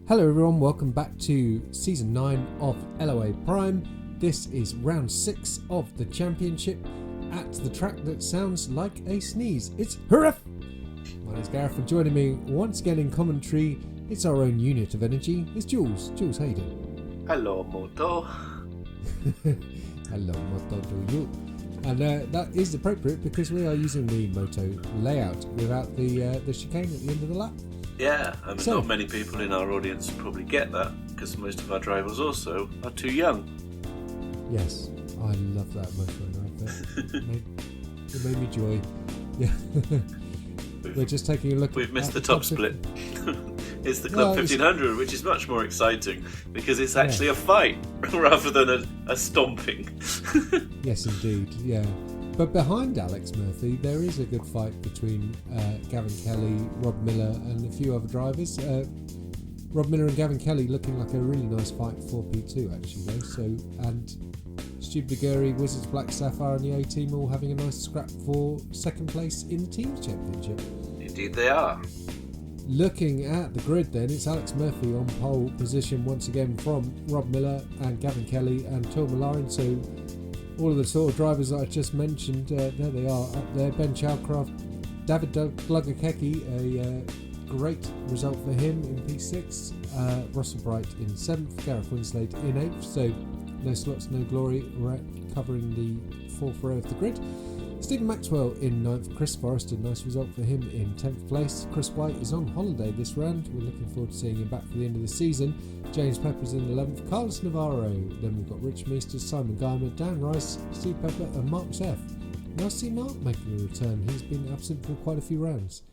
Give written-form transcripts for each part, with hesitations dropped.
Hello everyone, welcome back to Season 9 of LOA Prime. This is round 6 of the championship at the track that sounds like a sneeze. It's Jerez! My name's Gareth, and joining me once again in commentary, it's our own unit of energy, it's Jools. Jools, how you doing? Hello, Moto. Hello, Moto to you. And that is appropriate because we are using the Moto layout without the chicane at the end of the lap. Yeah, I mean, not many people in our audience probably get that because most of our drivers also are too young. Yes, I love that motor right there. It made me joy. Yeah. We're just taking a look. We've missed the top split. It's the Club 1500, which is much more exciting because it's actually a fight rather than a stomping. Yes, indeed. Yeah. But behind Alex Murphy, there is a good fight between Gavin Kelly, Rob Miller, and a few other drivers. Rob Miller and Gavin Kelly looking like a really nice fight for P2, actually, though. So, and Stu Liguri, Wizards, Black Sapphire, and the A team all having a nice scrap for second place in the Teams Championship. Indeed, they are. Looking at the grid, then, it's Alex Murphy on pole position once again from Rob Miller and Gavin Kelly and Tom Malarin. So, all of the sort of drivers that I just mentioned, there they are up there. Ben Chalcraft, David Glugakeki, a great result for him in P6. Russell Bright in 7th, Gareth Winslade in 8th. So no slots, no glory, covering the 4th row of the grid. Stephen Maxwell in 9th, Chris Forrester, nice result for him in 10th place. Chris White is on holiday this round. We're looking forward to seeing him back for the end of the season. James Pepper's in 11th, Carlos Navarro. Then we've got Rich Meester, Simon Guymer, Dan Rice, Steve Pepper and Mark Zeff. Now I see Mark making a return. He's been absent for quite a few rounds.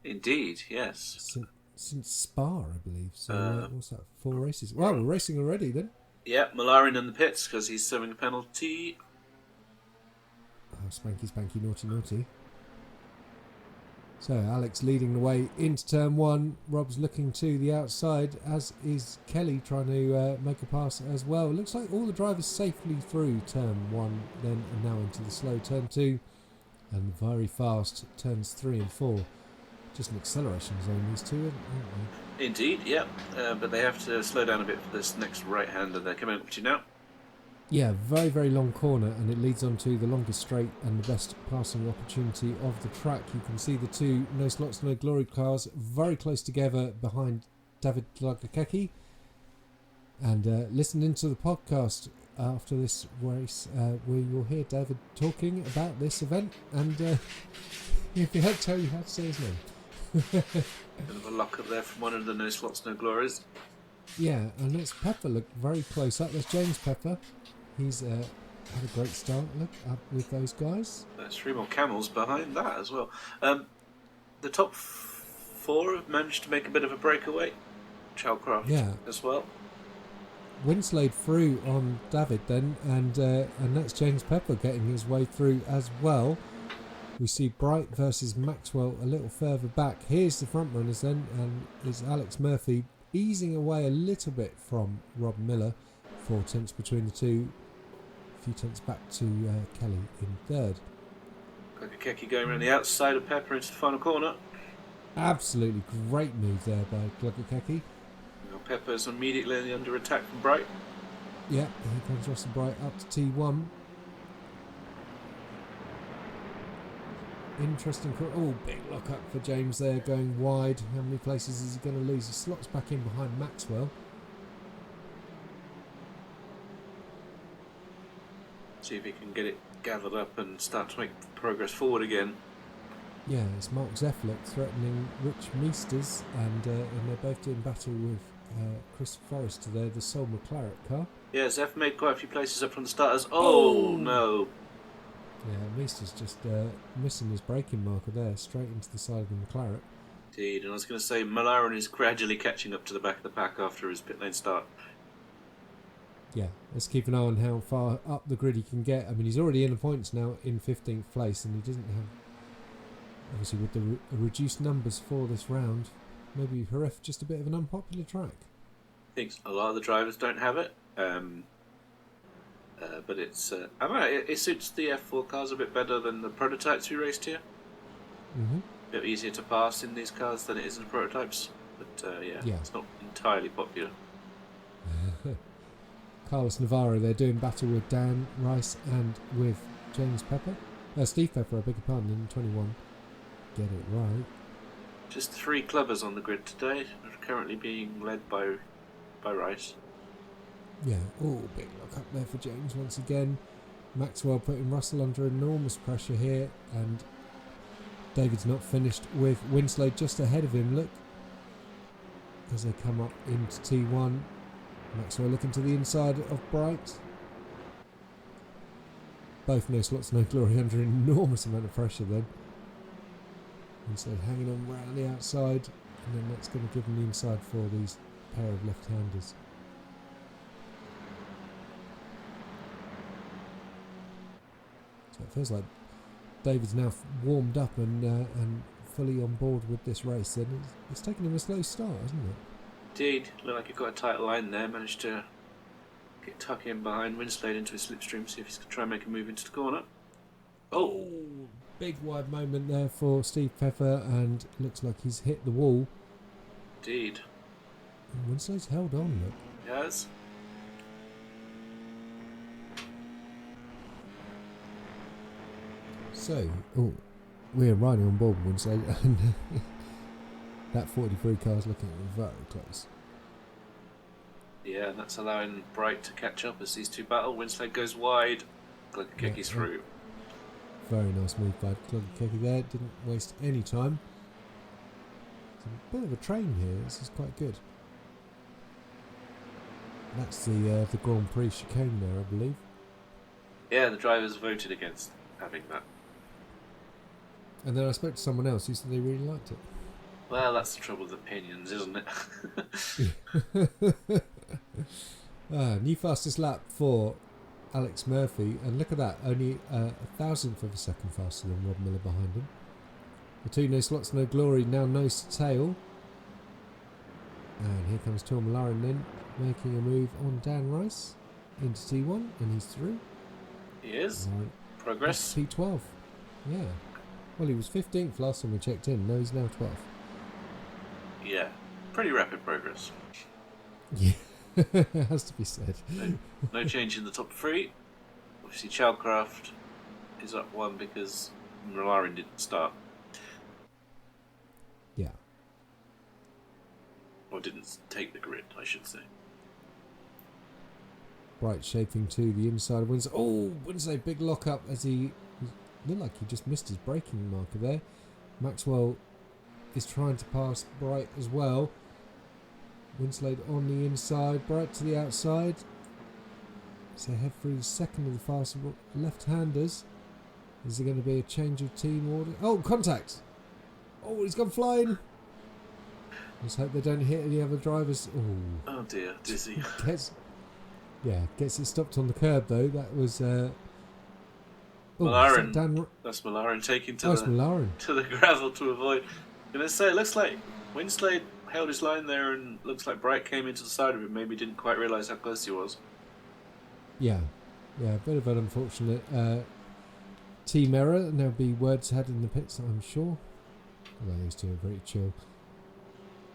Indeed, yes. Since Spa, I believe. So what's that, 4 races? Wow, we're racing already then. Yeah, Malarin in the pits because he's serving a penalty. Oh, spanky, naughty. So Alex leading the way into turn 1. Rob's looking to the outside, as is Kelly trying to make a pass as well. Looks like all the drivers safely through turn 1 then, and now into the slow turn 2 and very fast turns 3 and 4. Just an acceleration zone, these two, aren't they? Indeed, yeah. But they have to slow down a bit for this next right-hander they're coming up to now. Yeah, very, very long corner, and it leads on to the longest straight and the best passing opportunity of the track. You can see the two No Slots, No Glory cars very close together behind David Glugakeki. And listening to the podcast after this race, we will hear David talking about this event, and if he had tell you how to say his name. Bit of a lock up there from one of the No Slots, No Glories. Yeah, and it's Pepper look very close up. There's James Pepper. He's had a great start, look, up with those guys. There's 3 more camels behind that as well. The top 4 have managed to make a bit of a breakaway. Chalcraft as well. Winslade through on David then, and that's James Pepper getting his way through as well. We see Bright versus Maxwell a little further back. Here's the front runners then, and is Alex Murphy easing away a little bit from Rob Miller. 4 tenths between the two. A few tenths back to Kelly in 3rd. Glugakeki going around the outside of Pepper into the final corner. Absolutely great move there by Glugakeki. Now Pepper's immediately under attack from Bright. Yeah, here comes Russell Bright up to T1. Interesting. Oh, big lock up for James there, going wide. How many places is he going to lose? He slots back in behind Maxwell. See if he can get it gathered up and start to make progress forward again. Yeah, it's Mark Zefflick threatening Rich Meesters, and they're both doing battle with Chris Forrester there, the sole McLaren car. Yeah, Zeff made quite a few places up from the starters. Oh no! Yeah, Meesters just missing his braking marker there, straight into the side of the McLaren. Indeed, and I was going to say, Malarin is gradually catching up to the back of the pack after his pit lane start. Yeah, let's keep an eye on how far up the grid he can get. I mean, he's already in the points now in 15th place, and he doesn't have, obviously with the reduced numbers for this round, maybe Jerez just a bit of an unpopular track. I think a lot of the drivers don't have it, but it's I don't know, it suits the F4 cars a bit better than the prototypes we raced here. Mm-hmm. A bit easier to pass in these cars than it is in the prototypes. But it's not entirely popular. Carlos Navarro, they're doing battle with Dan Rice and with Steve Pepper, I beg your pardon, in 21. Get it right. Just 3 clubbers on the grid today, are currently being led by Rice. Yeah, big look up there for James once again. Maxwell putting Russell under enormous pressure here, and David's not finished with Winslade just ahead of him, look, as they come up into T1. Maxwell looking to the inside of Bright. Both no slots, no glory under an enormous amount of pressure then. Winslade hanging on round the outside, and then that's going to give him the inside for these pair of left-handers. So it feels like David's now warmed up and fully on board with this race. Then it's taken him a slow start, hasn't it? Indeed, looked like he got a tight line there. Managed to get tuck in behind Winslade into his slipstream. See if he's going to try and make a move into the corner. Oh, big wide moment there for Steve Pepper, and looks like he's hit the wall. Indeed. And Winslade's held on. Look. Yes. So, we're riding on board with Winslade, and that 43 car's looking very close. Yeah, and that's allowing Bright to catch up as these two battle. Winslade goes wide, Glugakeke through. Very nice move by Glugakeke there, didn't waste any time. It's a bit of a train here, this is quite good. That's the Grand Prix chicane there, I believe. Yeah, the drivers voted against having that. And then I spoke to someone else who said they really liked it. Well, that's the trouble with opinions, isn't it? New fastest lap for Alex Murphy, and look at that, only a thousandth of a second faster than Rob Miller behind him. The two no slots, no glory, now nose to tail. And here comes Tom Laren then, making a move on Dan Rice into T1, and he's through. He is. Progress. P12. Yeah. Well, he was 15th last time we checked in. No, he's now 12th. Yeah. Pretty rapid progress. Yeah. It has to be said. No change in the top 3. Obviously, Childcraft is up 1 because Malarin didn't start. Yeah. Or didn't take the grid, I should say. Bright shaping to the inside of Winslade. Oh, Winslade, big lock up as he looked like he just missed his braking marker there. Maxwell is trying to pass Bright as well. Winslade on the inside, Bright to the outside. So head through the second of the fast left-handers. Is there going to be a change of team order? Oh, contact! Oh, he's gone flying. Let's hope they don't hit any other drivers. Oh dear, dizzy. Gets it stopped on the curb though. That was Malarin. That's Malarin taking to the gravel to avoid. I'm going to say, it looks like Winslade held his line there, and looks like Bright came into the side of him. Maybe didn't quite realise how close he was. Yeah, a bit of an unfortunate team error. And there'll be words had in the pits, I'm sure. Although these two are very chill.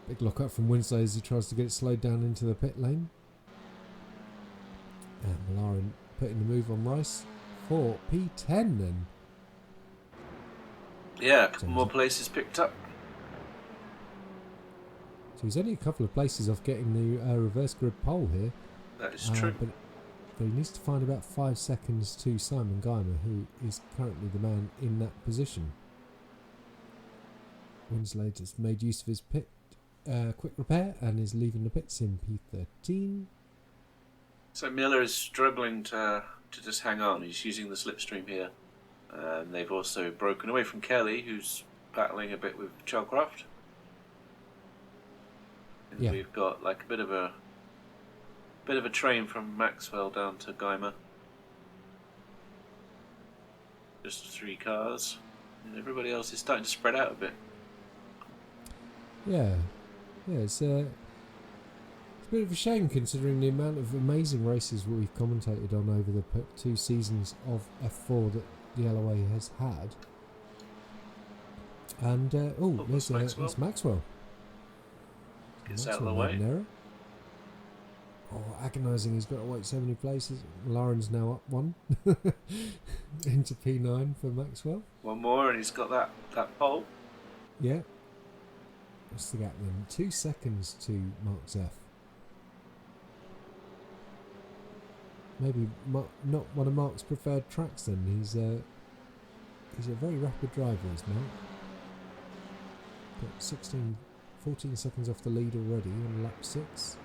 Big lock up from Winslade as he tries to get it slowed down into the pit lane. And Malarin putting the move on Rice for P10 then. Yeah, a couple more places picked up. So he's only a couple of places off getting the reverse grid pole here. That is true. But he needs to find about 5 seconds to Simon Geimer, who is currently the man in that position. Winslade has made use of his pit quick repair and is leaving the pits in P13. So Miller is struggling to just hang on. He's using the slipstream here. And they've also broken away from Kelly, who's battling a bit with Childcraft. And we've got like a bit of a train from Maxwell down to Geimer. Just 3 cars. And everybody else is starting to spread out a bit. Yeah, it's a bit of a shame considering the amount of amazing races we've commentated on over the 2 seasons of F4 that the LOA has had. And there's Maxwell. Gets out of the way. Error. Oh, agonising. He's got to wait so many places. Lauren's now up one into P9 for Maxwell. One more, and he's got that pole. Yeah. What's the gap then? 2 seconds to Mark Zeff. Maybe not one of Mark's preferred tracks then. He's a very rapid driver, is Mark. Got 14 seconds off the lead already on lap 6.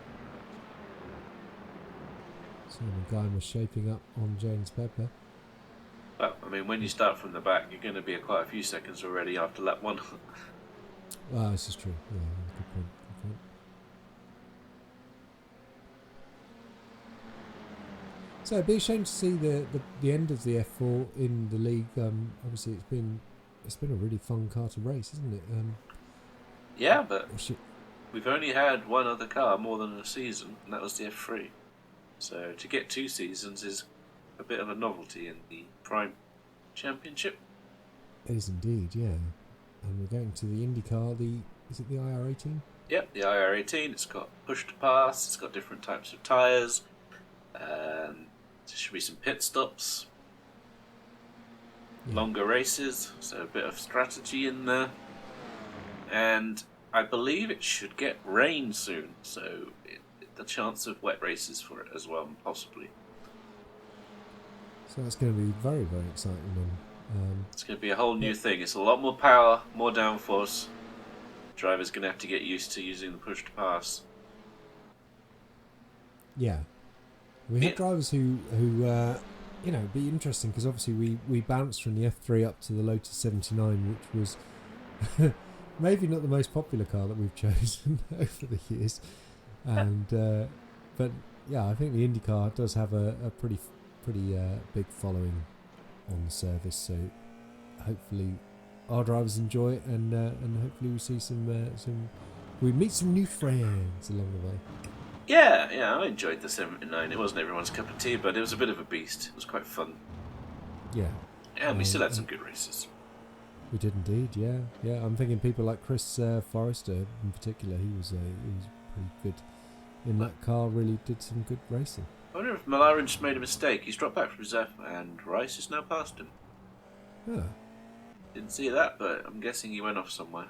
Simon Guymer shaping up on James Pepper. Well, I mean, when you start from the back, you're going to be quite a few seconds already after lap 1. This is true. Yeah, good point. So it'd be a shame to see the end of the F4 in the league. Obviously, it's been a really fun car to race, isn't it? Yeah, but we've only had one other car more than a season, and that was the F3. So to get 2 seasons is a bit of a novelty in the Prime Championship. It is indeed, yeah. And we're going to the IndyCar. Is it the IR18? Yep, the IR18. It's got push to pass. It's got different types of tyres. There should be some pit stops. Yeah. Longer races, so a bit of strategy in there. And I believe it should get rain soon, so the chance of wet races for it as well, possibly. So that's going to be very, very exciting then. It's going to be a whole new thing. It's a lot more power, more downforce. Drivers going to have to get used to using the push to pass. Yeah. We had drivers who be interesting because obviously we bounced from the F3 up to the Lotus 79, which was maybe not the most popular car that we've chosen over the years. And but yeah, I think the IndyCar does have a pretty big following on the service. So hopefully our drivers enjoy it, and hopefully we see we meet some new friends along the way. Yeah, I enjoyed the 79. It wasn't everyone's cup of tea, but it was a bit of a beast. It was quite fun. Yeah. And we still had some good races. We did indeed, yeah. I'm thinking people like Chris Forrester in particular. He was pretty good in that car. Really did some good racing. I wonder if Malarin just made a mistake. He's dropped back from Zeff, and Rice has now passed him. Yeah. Didn't see that, but I'm guessing he went off somewhere.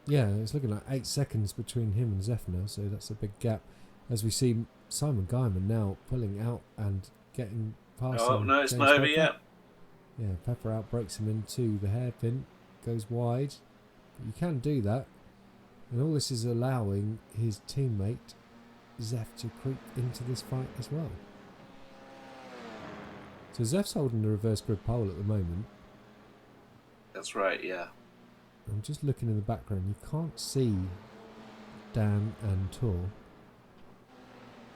Yeah, it's looking like 8 seconds between him and Zeff now, so that's a big gap. As we see Simon Guyman now pulling out and getting past him. Oh, no, it's not over yet. Yeah, Pepper out breaks him into the hairpin, goes wide. But you can do that. And all this is allowing his teammate, Zeff, to creep into this fight as well. So Zeff's holding the reverse grid pole at the moment. That's right, yeah. I'm just looking in the background. You can't see Dan and Tor.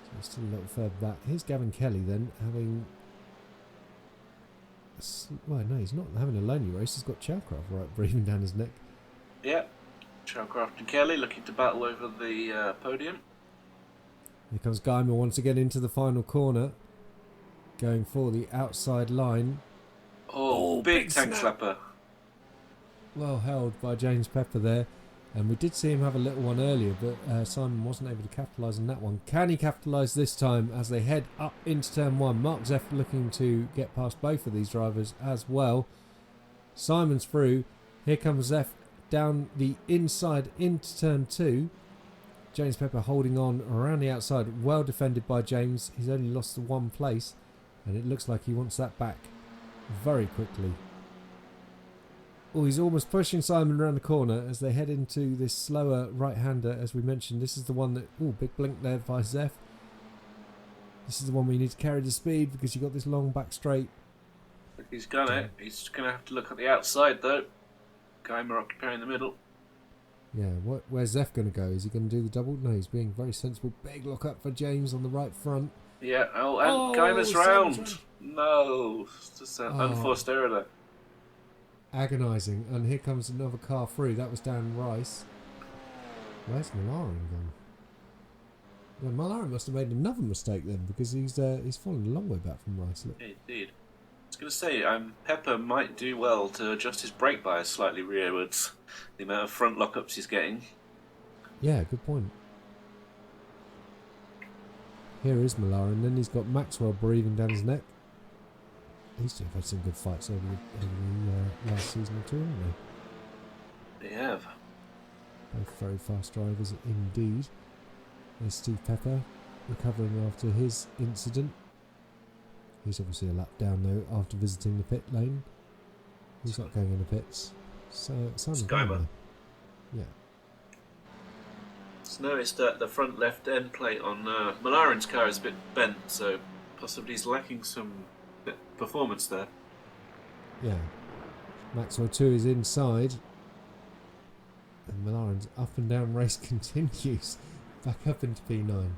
So it's still a little further back. Here's Gavin Kelly then, having... Well, no, he's not having a lonely race. He's got Chalcraft right breathing down his neck. Yeah, Chalcraft and Kelly looking to battle over the podium. Here comes Guymer once again into the final corner. Going for the outside line. Oh, big tank slapper. Well held by James Pepper there. And we did see him have a little one earlier, but Simon wasn't able to capitalise on that one. Can he capitalise this time as they head up into turn 1? Mark Zeff looking to get past both of these drivers as well. Simon's through. Here comes Zeff down the inside into turn 2. James Pepper holding on around the outside. Well defended by James. He's only lost the 1 place. And it looks like he wants that back very quickly. Oh, he's almost pushing Simon around the corner as they head into this slower right-hander, as we mentioned. This is the one that... Oh, big blink there by Zeff. This is the one where you need to carry the speed because you've got this long back straight. He's got it. He's going to have to look at the outside, though. Guymer occupying the middle. Yeah, where's Zeff going to go? Is he going to do the double? No, he's being very sensible. Big look up for James on the right front. Yeah, and Guymer's round. No, it's just an unforced error there. Agonising, and here comes another car through. That was Dan Rice. Where's Malarin gone? Yeah, Malarin must have made another mistake then, because he's fallen a long way back from Rice. Look. Indeed. I was going to say, Pepper might do well to adjust his brake bias slightly rearwards. The amount of front lockups he's getting. Yeah, good point. Here is Malaren. Then he's got Maxwell breathing down his neck. These two have had some good fights over the last season or two, haven't They have. they? Both very fast drivers indeed. There's Steve Pepper recovering after his incident. He's obviously a lap down though after visiting the pit lane. He's not going in the pits. So Simon Geimer. Yeah. Just noticed that the front left end plate on Malaren's car is a bit bent, so possibly he's lacking some performance there. Yeah. Maxwell 2 is inside. And Malaren's up and down race continues. Back up into P9.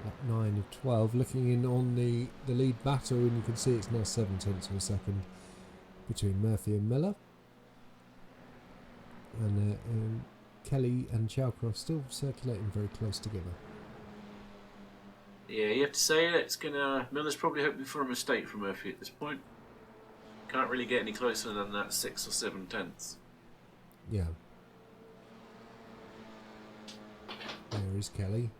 Lap 9 of 12. Looking in on the lead battle, and you can see it's now 7/10 of a second between Murphy and Miller. And Kelly and Chalcroft still circulating very close together. Yeah, you have to say that it's gonna. Miller's probably hoping for a mistake from Murphy at this point. Can't really get any closer than that 6 or 7 tenths. Yeah. There is Kelly,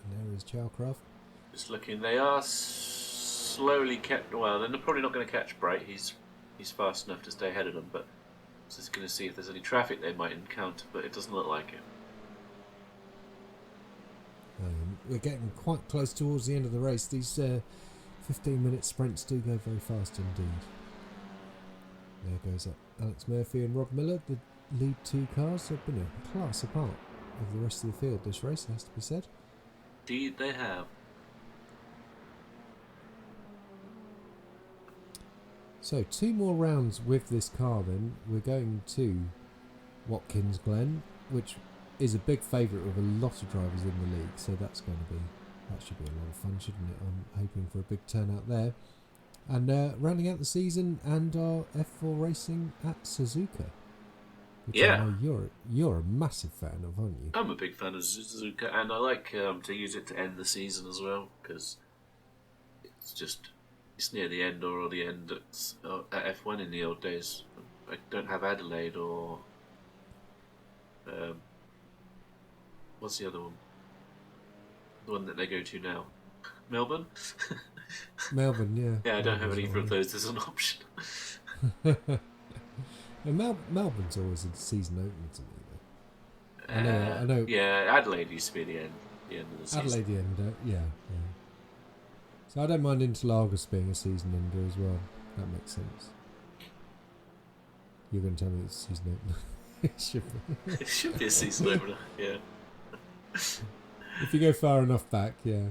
and there is Chalcroft. Just looking, they are slowly kept. Well, they're probably not going to catch Bright. He's fast enough to stay ahead of them, but just going to see if there's any traffic they might encounter. But it doesn't look like it. We're getting quite close towards the end of the race. These 15-minute sprints do go very fast indeed. There goes Alex Murphy and Rob Miller, the lead two cars. Have been a class apart of the rest of the field this race, has to be said. Indeed, they have. So 2 more rounds with this car then. We're going to Watkins Glen, which is a big favourite with a lot of drivers in the league, so that should be a lot of fun, shouldn't it? I'm hoping for a big turnout there. And rounding out the season and our F4 racing at Suzuka. Which Yeah. I know you're a massive fan of, aren't you? I'm a big fan of Suzuka, and I like to use it to end the season as well, because it's near the end or the end at F1 in the old days. I don't have Adelaide or what's the other one? The one that they go to now, Melbourne. Melbourne, yeah. Yeah, I don't have either of those as an option. And Melbourne's always a season opener to me, though. I know. Yeah, Adelaide used to be the end of the season. Adelaide, the end, yeah. So I don't mind Interlagos being a season ender as well. That makes sense. You're going to tell me it's a season opener. It should be. It should be a season opener, yeah. If you go far enough back, yeah.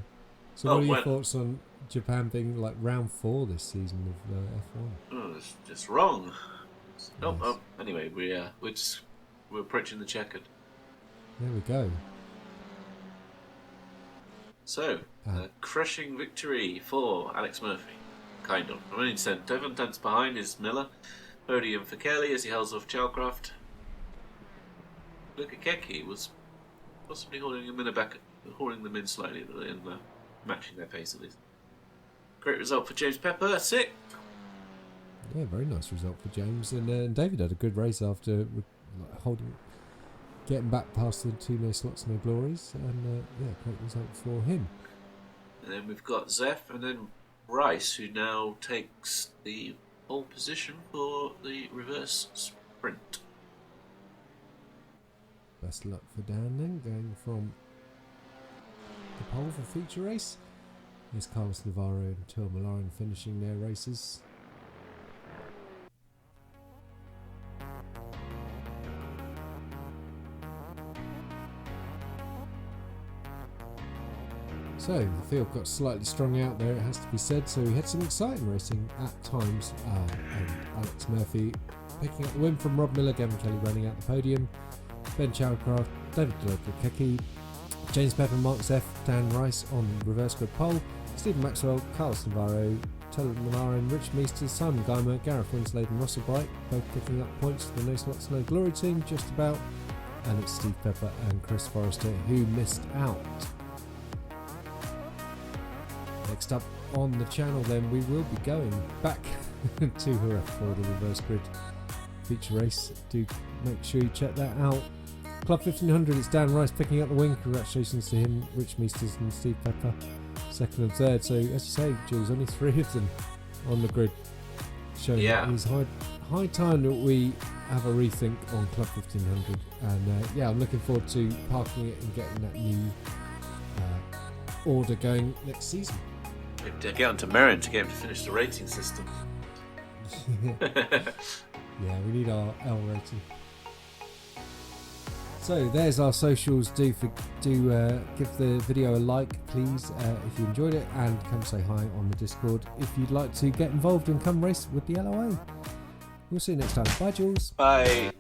So what are your thoughts on Japan being like round 4 this season of F1? Oh, it's just wrong. Anyway, we're approaching the checkered. There we go. So, crushing victory for Alex Murphy. Kind of. I'm only 7 tenths behind is Miller. Podium for Kelly as he holds off Chalcroft. Lukakeki was possibly holding them in slightly and matching their pace at least. Great result for James Pepper, 6th. Yeah, very nice result for James. And David had a good race after getting back past the 2 no slots, no glories. And great result for him. And then we've got Zeph and then Rice, who now takes the pole position for the reverse sprint. Best luck for Dan then, going from the pole for feature race. Here's Carlos Navarro and Tourmalin finishing their races. So the field got slightly strung out there, it has to be said, so we had some exciting racing at times, and Alex Murphy picking up the win from Rob Miller, Gavin Kelly running out the podium, Ben Chalcroft, David Lukakeki, James Pepper, Mark Zeff, Dan Rice on reverse grid pole, Stephen Maxwell, Carlos Navarro, Tyler Malarin, Rich Meester, Simon Geimer, Gareth Winslade and Russell Bright, both picking up points for the No Slots No Glory team just about, and it's Steve Pepper and Chris Forrester who missed out. Next up on the channel then, we will be going back to Jerez for the reverse grid feature race. Do make sure you check that out. Club 1500, it's Dan Rice picking up the win. Congratulations to him, Rich Meesters and Steve Pepper, second and third. So, as you say, Jools, only 3 of them on the grid. Showing that it's high time that we have a rethink on Club 1500. And I'm looking forward to parking it and getting that new order going next season. To get onto Merrin to get him to finish the rating system. Yeah, we need our L rating. So there's our socials. Do give the video a like, please, if you enjoyed it, and come say hi on the Discord if you'd like to get involved and come race with the LOA. We'll see you next time. Bye, Jools. Bye.